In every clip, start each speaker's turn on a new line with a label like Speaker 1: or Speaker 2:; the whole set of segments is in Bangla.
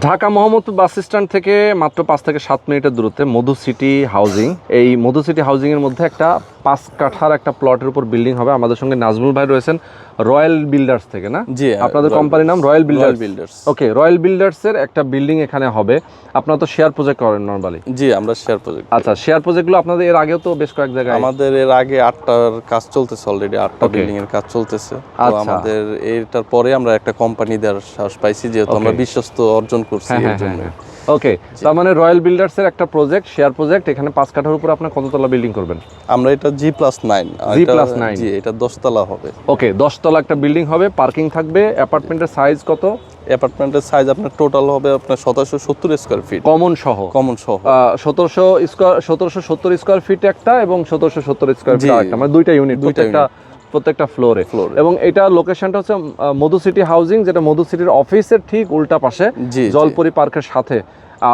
Speaker 1: ঢাকা মোহাম্মদপুর বাস স্ট্যান্ড থেকে মাত্র 5 থেকে 7 মিনিটের দূরত্বে মধু সিটি হাউজিং। এই মধু সিটি হাউজিং এর মধ্যে একটা 5 কাঠার একটা প্লটের উপর বিল্ডিং হবে। আমাদের সঙ্গে নাজমুল ভাই রয়েছেন রয়্যাল বিল্ডার্স থেকে, না?
Speaker 2: জি,
Speaker 1: আপনাদের কোম্পানির নাম রয়্যাল বিল্ডার্স। ওকে, রয়্যাল বিল্ডার্স এর একটা বিল্ডিং এখানে হবে। আপনারা তো শেয়ার প্রজেক্ট করেন নরমালি?
Speaker 2: জি, আমরা শেয়ার প্রজেক্ট।
Speaker 1: আচ্ছা, শেয়ার প্রজেক্টগুলো আপনাদের এর আগেও তো বেশ কয়েক জায়গায়,
Speaker 2: আমাদের এর আগে 8টার কাজ চলতেছে, অলরেডি 8টা বিল্ডিং এর কাজ চলতেছে। তো আমাদের এটার পরে আমরা একটা কোম্পানি দেওয়ার সাহস পাইছি, যেহেতু আমরা বিশ্বস্ত অর্জন করছি এর জন্য।
Speaker 1: ওকে, তার মানে রয়্যাল বিল্ডার্স এর একটা প্রজেক্ট, শেয়ার প্রজেক্ট, এখানে 5 কাঠার উপর আপনি কততলা বিল্ডিং করবেন?
Speaker 2: আমরা এটা G+9। জি, এটা 10 তলা হবে।
Speaker 1: ওকে, 10 তলা একটা বিল্ডিং হবে, পার্কিং থাকবে। অ্যাপার্টমেন্টের সাইজ কত?
Speaker 2: অ্যাপার্টমেন্টের সাইজ আপনার টোটাল হবে আপনার 1770 স্কয়ার ফিট,
Speaker 1: কমন সহ। 1770 স্কয়ার ফিট একটা এবং 1770 স্কয়ার ফিট একটা, মানে দুইটা ইউনিট, প্রত্যেকটা ফ্লোরে। এবং এটা লোকেশনটা হচ্ছে মধু সিটি হাউজিং, যেটা মধু সিটির অফিসের ঠিক উল্টা পাশে, জলপরি পার্কের সাথে।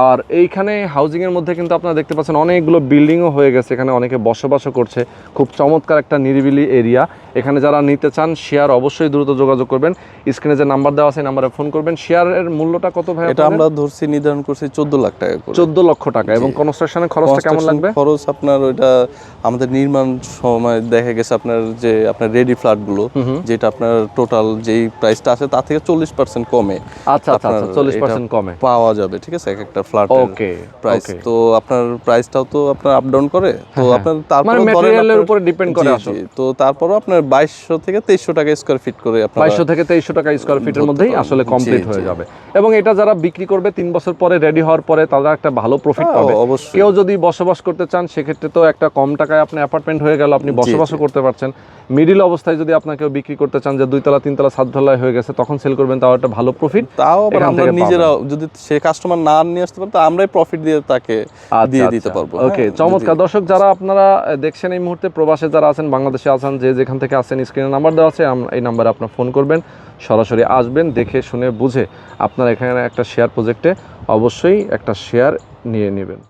Speaker 1: আর এইখানে হাউজিং এর মধ্যে কিন্তু আপনারা দেখতে পাচ্ছেন অনেকগুলো বিল্ডিংও হয়ে গেছে, এখানে অনেকে বসবাসও করছে। খুব চমৎকার একটা নিরিবিলি এরিয়া। এখানে যারা নিতে চান শেয়ার অবশ্যই দ্রুত যোগাযোগ করবেন। স্ক্রিনে যে নাম্বার দেওয়া আছে নাম্বারে ফোন করবেন। শেয়ারের মূল্যটা কত ভাই?
Speaker 2: এটা আমরা ধরছি নির্ধারণ করছি 14 লাখ টাকা করে।
Speaker 1: 14 লক্ষ টাকা। এবং কনস্ট্রাকশনের খরচটা কেমন লাগবে?
Speaker 2: খরচ আপনার ওইটা আমাদের নির্মাণ সময় দেখা গেছে আপনার যে আপনার রেডি ফ্ল্যাটগুলো, যেটা আপনার টোটাল যেই প্রাইসটা আছে তার থেকে 40% কমে।
Speaker 1: আচ্ছা, 40% কমে
Speaker 2: পাওয়া যাবে, ঠিক আছে, এক একটা ফ্ল্যাটের প্রাইস। তো আপনার প্রাইসটাও তো আপনার আপ ডাউন করে, তো আপনার তারপর
Speaker 1: মানে ম্যাটেরিয়ালের উপরে ডিপেন্ড করে আসলে।
Speaker 2: তো তারপরও আপনার 2200 থেকে 2300 টাকা স্কয়ার ফিট করে, আপনার
Speaker 1: 2200 থেকে 2300 টাকা স্কয়ার ফিটের মধ্যেই আসলে কমপ্লিট হয়ে যাবে। এবং এটা যারা বিক্রি করবে 3 বছর পরে, রেডি হওয়ার পরে, তারা একটা ভালো প্রফিট পাবে। কেউ যদি বসবাস করতে চান সেক্ষেত্রে তো একটা কম টাকায় আপনি অ্যাপার্টমেন্ট হয়ে গেল, আপনি বসবাসও করতে পারছেন। মিডিল অবস্থায় যদি আপনাকে বিক্রি করতে চান যে 2 তলা 3 তলা 7 তলায় হয়ে গেছে, তখন সেল করবেন, তাও একটা ভালো প্রফিট।
Speaker 2: তাও আবার আমরা নিজেরা যদি সে কাস্টমার না নিয়ে আসতে পারে, তো আমরাই প্রফিট দিয়ে তাকে দিয়ে দিতে পারবো।
Speaker 1: ওকে, চমৎকার। দর্শক যারা আপনারা দেখছেন এই মুহূর্তে, প্রবাসে যারা আছেন, বাংলাদেশে আছেন, যে যেখান থেকে আছেন, স্ক্রিনে নাম্বার দেওয়া আছে, এই নাম্বারে আপনারা ফোন করবেন, সরাসরি আসবেন, দেখে শুনে বুঝে আপনারা এখানে একটা শেয়ার প্রজেক্টে অবশ্যই একটা শেয়ার নিয়ে নেবেন।